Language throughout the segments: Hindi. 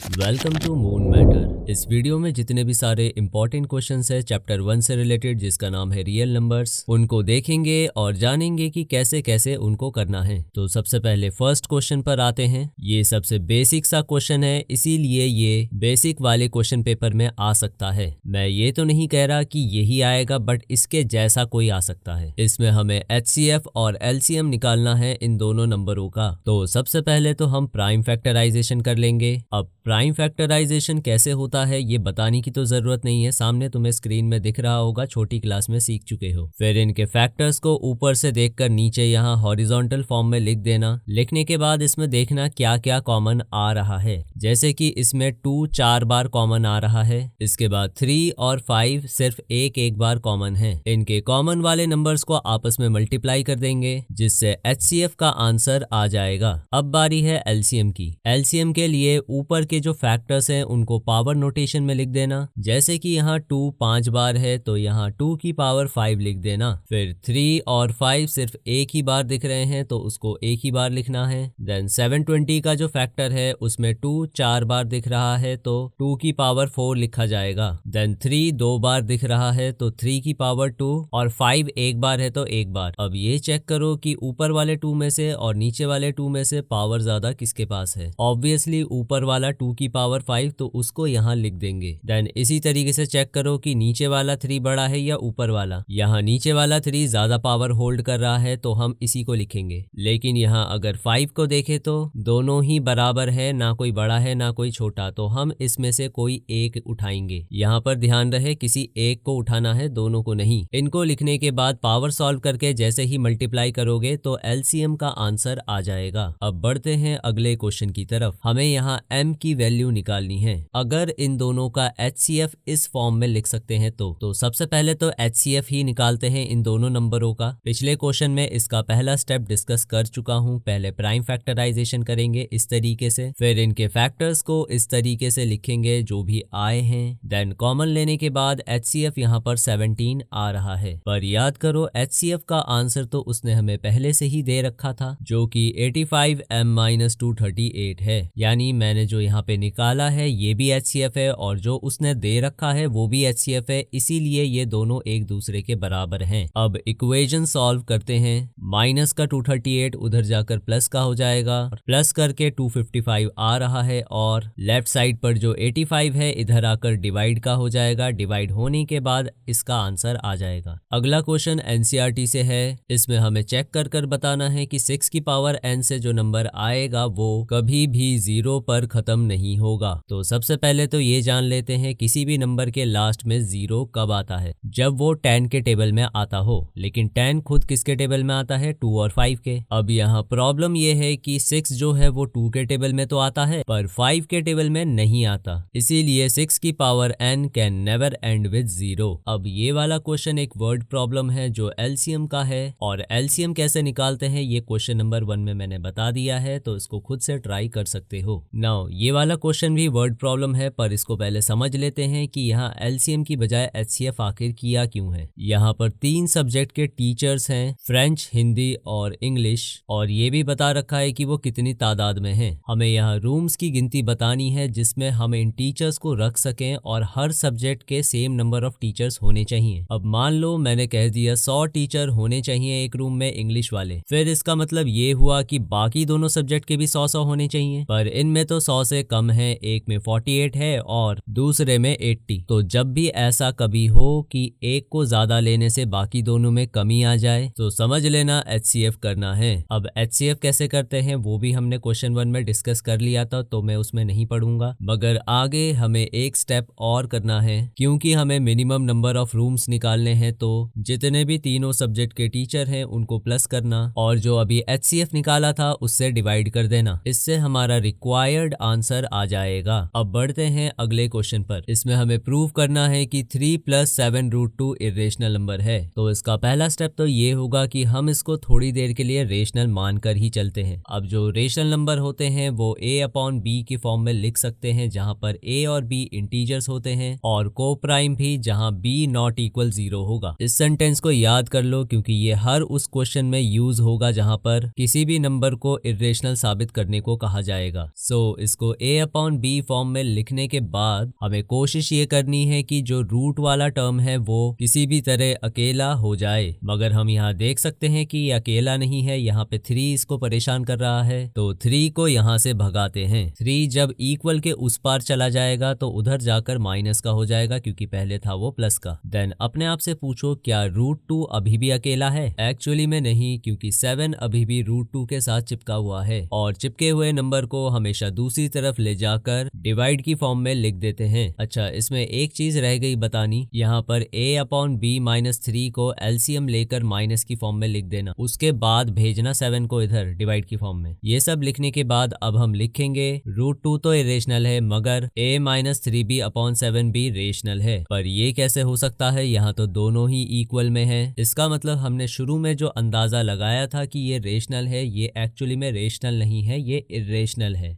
Welcome to Moon Matter. इस वीडियो में जितने भी सारे इंपॉर्टेंट क्वेश्चंस है चैप्टर 1 से रिलेटेड जिसका नाम है रियल नंबर्स, उनको देखेंगे और जानेंगे कि कैसे कैसे उनको करना है। तो सबसे पहले फर्स्ट क्वेश्चन पर आते हैं। ये सबसे बेसिक सा क्वेश्चन है, इसीलिए ये बेसिक वाले क्वेश्चन पेपर में आ सकता है। मैं ये तो नहीं कह रहा कि यही आएगा, बट इसके जैसा कोई आ सकता है। इसमें हमें HCF और LCM निकालना है इन दोनों नंबरों का। तो सबसे पहले तो हम प्राइम फैक्टराइजेशन कर लेंगे। अब प्राइम फैक्टराइजेशन कैसे होता है ये बताने की तो जरूरत नहीं है, सामने तुम्हें स्क्रीन में दिख रहा होगा, छोटी क्लास में सीख चुके हो। फिर इनके फैक्टर्स को ऊपर से देखकर नीचे यहाँ हॉरिजॉन्टल फॉर्म में लिख देना। लिखने के बाद इसमें देखना क्या क्या कॉमन आ रहा है, जैसे कि इसमें 2 4 बार कॉमन आ रहा है। इसके बाद 3 और 5 सिर्फ एक बार कॉमन है। इनके कॉमन वाले नंबर्स को आपस में मल्टीप्लाई कर देंगे, जिससे HCF का आंसर आ जाएगा। अब बारी है LCM की। LCM के लिए ऊपर के जो फैक्टर्स हैं उनको पावर नोटेशन में लिख देना। जैसे कि यहाँ 2 5 बार है तो यहाँ 2 की पावर 5 लिख देना। फिर 3 और 5 सिर्फ एक ही बार दिख रहे हैं तो उसको एक ही बार लिखना है। देन 720 का जो फैक्टर है उसमें 2 4 बार दिख रहा है तो 2 की पावर 4 लिखा जाएगा। देन 3 2 बार दिख रहा है तो 3 की पावर 2 और 5 एक बार है तो एक बार। अब ये चेक करो कि ऊपर वाले 2 में से और नीचे वाले 2 में से पावर ज्यादा किसके पास है। ऑब्वियसली ऊपर वाला 2 की पावर 5, तो उसको यहाँ लिख देंगे। देन इसी तरीके से चेक करो कि नीचे वाला 3 बड़ा है या ऊपर वाला। यहाँ नीचे वाला 3 ज्यादा पावर होल्ड कर रहा है तो हम इसी को लिखेंगे। लेकिन यहाँ अगर 5 को देखें तो दोनों ही बराबर है, ना कोई बड़ा है ना कोई छोटा, तो हम इसमें से कोई एक उठाएंगे। यहाँ पर ध्यान रहे किसी एक को उठाना है, दोनों को नहीं। इनको लिखने के बाद पावर सॉल्व करके जैसे ही मल्टीप्लाई करोगे तो LCM का आंसर आ जाएगा। अब बढ़ते हैं अगले क्वेश्चन की तरफ। हमें यहाँ M की वैल्यू निकालनी है। अगर इन दोनों का HCF इस फॉर्म में लिख सकते हैं तो सबसे पहले तो HCF ही निकालते हैं इन दोनों नंबरों का। पिछले क्वेश्चन में इसका पहला स्टेप डिस्कस कर चुका हूँ। पहले प्राइम फैक्टराइजेशन करेंगे इस तरीके से, फिर इनके फैक्टर्स को इस तरीके से लिखेंगे जो भी आए हैं। देन कॉमन लेने के बाद HCF यहाँ पर 17 आ रहा है। पर याद करो HCF का आंसर तो उसने हमें पहले से ही दे रखा था, जो कि 85m-238 है। यानी मैंने जो यहाँ पे निकाला है ये भी HCF है और जो उसने दे रखा है वो भी HCF है, इसीलिए ये दोनों एक दूसरे के बराबर हैं। अब इक्वेशन सॉल्व करते हैं। माइनस का 238 उधर जाकर प्लस का हो जाएगा, प्लस करके 255 आ रहा है और लेफ्ट साइड पर जो 85 है इधर आकर डिवाइड का हो जाएगा। डिवाइड होने के बाद इसका आंसर आ जाएगा। अगला क्वेश्चन NCERT से है। इसमें हमें चेक कर कर बताना है कि 6 की पावर n से जो नंबर आएगा वो कभी भी 0 पर खत्म नहीं होगा। तो सबसे पहले तो ये जान लेते हैं किसी भी नंबर के लास्ट में 0 कब आता है, जब वो 10 के टेबल में आता हो। लेकिन 10 खुद किसके टेबल में आता है, 2 और 5 के। अब यहाँ प्रॉब्लम ये है कि 6 जो है वो 2 के टेबल में तो आता है पर 5 के टेबल में नहीं आता, इसीलिए 6 की power n can never and with 0। अब ये वाला क्वेश्चन एक वर्ड प्रॉब्लम है जो LCM का है, और LCM कैसे निकालते हैं ये क्वेश्चन नंबर 1 में मैंने बता दिया है, तो इसको खुद से ट्राई कर सकते हो। नाउ ये वाला क्वेश्चन भी वर्ड प्रॉब्लम है, पर इसको पहले समझ लेते हैं कि यहाँ LCM की बजाय HCF आखिर किया क्यों है। यहाँ पर 3 सब्जेक्ट के टीचर्स हैं, फ्रेंच, हिंदी और इंग्लिश, और ये भी बता रखा है कि वो कितनी तादाद में हैं। हमें यहाँ रूम्स की गिनती बतानी है जिसमें हम इन टीचर्स को रख सकें, और हर सब्जेक्ट के सेम नंबर ऑफ टीचर्स होने चाहिए। अब मान लो मैंने कह दिया 100 टीचर होने चाहिए एक रूम में इंग्लिश वाले, फिर इसका मतलब ये हुआ कि बाकी दोनों सब्जेक्ट के भी 100 होने चाहिए, पर इनमें तो 100 से कम है। एक में 48 है और दूसरे में 80। तो जब भी ऐसा कभी हो कि एक को ज्यादा लेने से बाकी दोनों में कमी आ जाए तो समझ लेना HCF करना है। अब HCF कैसे करते हैं वो भी हमने क्वेश्चन 1 में डिस्कस कर लिया था, तो मैं उसमें नहीं पढ़ूंगा, मगर आगे हमें एक स्टेप और करना है। क्योंकि हमें मिनिमम नंबर ऑफ रूम्स निकालने हैं, तो जितने भी तीनों सब्जेक्ट के टीचर हैं उनको प्लस करना और जो अभी HCF निकाला था उससे डिवाइड कर देना। इससे हमारा रिक्वायर्ड आंसर आ जाएगा। अब बढ़ते हैं अगले क्वेश्चन पर। इसमें हमें प्रूव करना है कि 3 + 7√2 इरेशनल नंबर है। तो इसका पहला स्टेप तो ये होगा कि हम इसको थोड़ी देर के लिए रेशनल मानकर ही चलते हैं। अब जो रेशनल नंबर होते हैं वो A/B की फॉर्म में लिख सकते हैं, जहां पर A और B इंटीजर्स होते हैं, और को प्राइम भी, जहां B ≠ 0 होगा। इस सेंटेंस को याद कर लो क्योंकि ये हर उस क्वेश्चन में यूज होगा जहां पर किसी भी नंबर को इरेशनल साबित करने को कहा जाएगा। सो इसको a/b फॉर्म में लिखने के बाद हमें कोशिश ये करनी है कि जो रूट वाला टर्म है वो किसी भी तरह अकेला हो जाए, मगर हम यहाँ देख सकते हैं कि ये अकेला नहीं है, यहाँ पे 3 इसको परेशान कर रहा है, तो 3 को यहाँ से भगाते हैं। 3 जब इक्वल के उस पार चला जाएगा तो उधर जाकर माइनस का हो जाएगा, क्योंकि पहले था वो प्लस का। देन अपने आप से पूछो क्या रूट 2 अभी भी अकेला है? एक्चुअली में नहीं, क्योंकि 7 अभी भी रूट 2 के साथ चिपका हुआ है, और चिपके हुए नंबर को हमेशा दूसरी तरफ ले जाकर डिवाइड की फॉर्म में लिख देते हैं। अच्छा, इसमें एक चीज रह गई बतानी, यहाँ पर a/b-3 को एलसीएम लेकर माइनस की फॉर्म में लिख देना, उसके बाद भेजना 7 को इधर डिवाइड की फॉर्म में। ये सब लिखने के बाद अब हम लिखेंगे रूट 2 तो इरेशनल है, मगर a-3b/7 भी रेशनल है। पर ये कैसे हो सकता है? यहाँ तो दोनों ही इक्वल में है। इसका मतलब हमने शुरू में जो अंदाजा लगाया था कि ये रेशनल है, ये एक्चुअली में रेशनल नहीं है, ये इरेशनल है।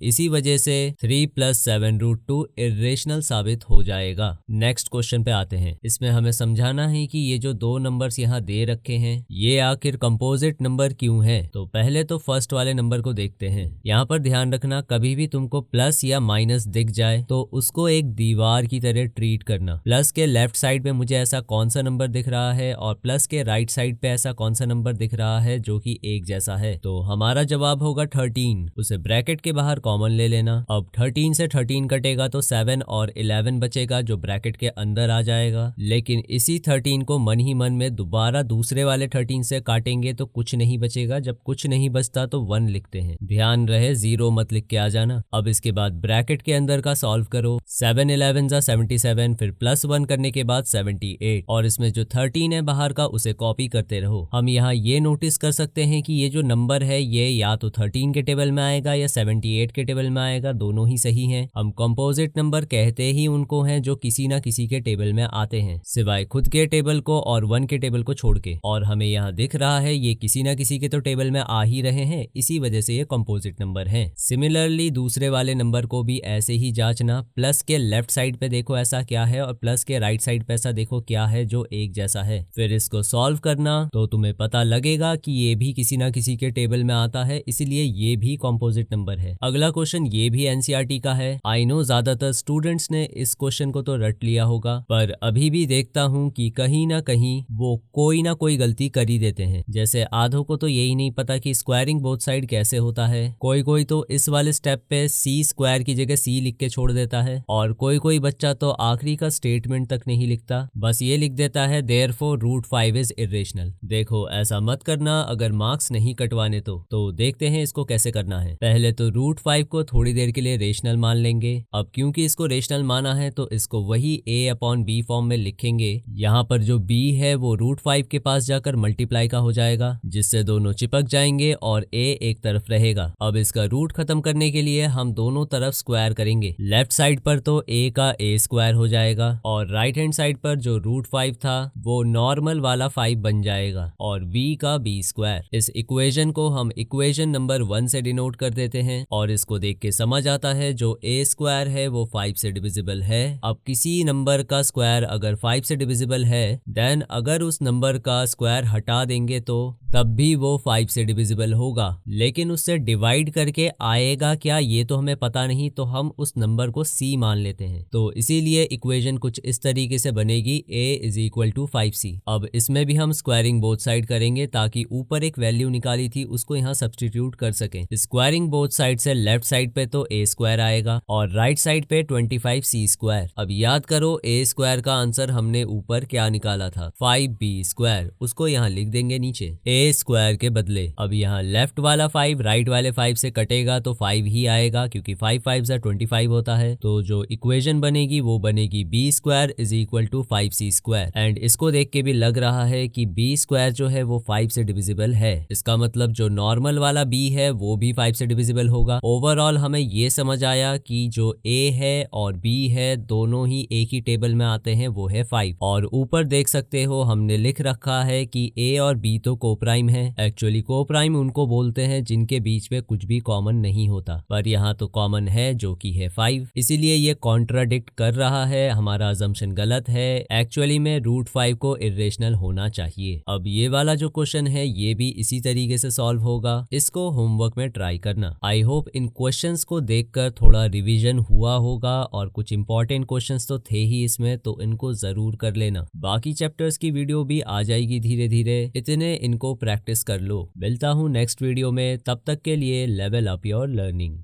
इसी वजह से 3 + 7 √2 इरेशनल साबित हो जाएगा। नेक्स्ट क्वेश्चन पे आते हैं। इसमें हमें समझाना है कि ये जो दो नंबर्स यहाँ दे रखे हैं ये आखिर कंपोजिट नंबर क्यों है। तो पहले तो फर्स्ट वाले नंबर को देखते हैं। यहाँ पर ध्यान रखना, कभी भी तुमको प्लस या माइनस दिख जाए तो उसको एक दीवार की तरह ट्रीट करना। प्लस के लेफ्ट साइड पे मुझे ऐसा कौन सा नंबर दिख रहा है और प्लस के राइट साइड पे ऐसा कौन सा नंबर दिख रहा है जो कि एक जैसा है। तो हमारा जवाब होगा 13। उसे ब्रैकेट के बाहर कॉमन ले लेना। अब 13 से 13 कटेगा तो 7 और 11 बचेगा जो ब्रैकेट के अंदर आ जाएगा। लेकिन इसी 13 को मन ही मन में दोबारा दूसरे वाले 13 से काटेंगे तो कुछ नहीं बचेगा। जब कुछ नहीं बचता तो 1 लिखते हैं। ध्यान रहे 0 मत लिख के आ जाना। अब इसके बाद ब्रैकेट के अंदर का सॉल्व करो। 7 11 जा 77, फिर +1 करने के बाद 78, और इसमें जो 13 है बाहर का उसे कॉपी करते रहो। हम यहाँ ये नोटिस कर सकते हैं कि ये जो नंबर है ये या तो 13 के टेबल में आएगा या 78 के टेबल में आएगा, दोनों ही सही हैं। हम कंपोजिट नंबर कहते ही उनको हैं जो किसी ना किसी के टेबल में आते हैं, सिवाय खुद के टेबल को और 1 के टेबल को छोड़ के। और हमें यहाँ दिख रहा है ये किसी ना किसी के तो टेबल में आ ही रहे हैं, इसी वजह से ये कंपोजिट नंबर है। सिमिलरली दूसरे वाले नंबर को भी ऐसे ही जांचना। प्लस के लेफ्ट साइड पे देखो ऐसा क्या है और प्लस के राइट साइड पे ऐसा देखो क्या है जो एक जैसा है। फिर इसको सॉल्व करना तो तुम्हें पता लगेगा कि ये भी किसी ना किसी के टेबल में आता है, इसलिए ये भी कंपोजिट नंबर है। अगला क्वेश्चन ये भी एनसीईआरटी का है। आई नो ज्यादातर स्टूडेंट्स ने इस क्वेश्चन को तो रट लिया होगा, पर अभी भी देखता हूँ कि कहीं ना कहीं वो कोई ना कोई गलती कर ही देते हैं। जैसे आधों को तो यही नहीं पता कि स्क्वायरिंग बोथ साइड कैसे होता है। कोई तो इस वाले स्टेप पे c² की जगह c लिख के छोड़ देता है, और कोई बच्चा तो आखिरी का स्टेटमेंट तक नहीं लिखता, बस ये लिख देता है देयरफॉर √5 इज इरेशनल। देखो ऐसा मत करना अगर मार्क्स नहीं कटवाने तो देखते हैं इसको कैसे करना है। पहले तो √5 को थोड़ी देर के लिए रेशनल मान लेंगे। अब क्योंकि इसको रेशनल माना है तो इसको वही a/b फॉर्म में लिखेंगे। यहाँ पर जो b है वो √5 के पास जाकर मल्टीप्लाई का हो जाएगा, जिससे दोनों चिपक जाएंगे और a एक तरफ रहेगा। अब इसका रूट खत्म करने के लिए हम दोनों तरफ स्क्वायर करेंगे। लेफ्ट साइड पर तो a का a² हो जाएगा और राइट हैंड साइड पर जो √5 था वो नॉर्मल वाला 5 बन जाएगा और b का b²। इस इक्वेशन को हम इक्वेशन नंबर 1 से डिनोट कर देते हैं और इसको देख के समझ आता है जो a² है वो 5 से डिविजिबल है। अब किसी नंबर का स्क्वायर अगर 5 से डिविजिबल है, देन अगर उस नंबर का स्क्वायर हटा देंगे तो तब भी वो 5 से डिविजिबल होगा, लेकिन उससे डिवाइड करके आएगा क्या ये तो हमें पता नहीं, तो हम उस नंबर को c मान लेते हैं। तो इसीलिए इक्वेशन कुछ इस तरीके से बनेगी a = 5c। अब इसमें भी हम स्क्वायरिंग बोथ साइड करेंगे ताकि ऊपर एक वैल्यू निकाली थी उसको यहाँ सब्स्टिट्यूट कर सकें। स्क्वायरिंग बोथ साइड से लेफ्ट साइड पे तो a² आएगा और राइट साइड पे 25c²। अब याद करो a² का आंसर हमने ऊपर क्या निकाला था, 5b²। उसको यहाँ लिख देंगे नीचे a² के बदले। अब यहाँ लेफ्ट वाला 5 राइट वाले 5 से कटेगा तो 5 ही आएगा, क्योंकि 5 5 25 होता है। तो जो इक्वेशन बनेगी वो बनेगी b² = 5c²। एंड इसको देख के भी लग रहा है कि b² जो है वो 5 से डिविजिबल है। इसका मतलब जो नॉर्मल वाला b है वो भी 5 से डिविजिबल होगा। ओवरऑल हमें ये समझ आया कि जो a है और b है दोनों ही एक ही टेबल में आते हैं, वो है 5। और ऊपर देख सकते हो हमने लिख रखा है कि a और b तो कोपरा प्राइम है। एक्चुअली को प्राइम उनको बोलते हैं जिनके बीच में कुछ भी कॉमन नहीं होता, पर यहाँ तो कॉमन है जो कि है 5, इसीलिए ये कॉन्ट्राडिक्ट कर रहा है। हमारा अजम्पशन गलत है। एक्चुअली में रूट 5 को इरेशनल होना चाहिए। अब ये वाला जो क्वेश्चन है ये भी इसी तरीके से सॉल्व होगा। इसको होमवर्क में ट्राई करना। आई होप इन क्वेश्चंस को देखकर थोड़ा रिवीजन हुआ होगा और कुछ इंपॉर्टेंट क्वेश्चंस तो थे ही इसमें, तो इनको जरूर कर लेना। बाकी चैप्टर्स की वीडियो भी आ जाएगी धीरे धीरे, इतने इनको प्रैक्टिस कर लो। मिलता हूँ नेक्स्ट वीडियो में, तब तक के लिए लेवल अप योर लर्निंग।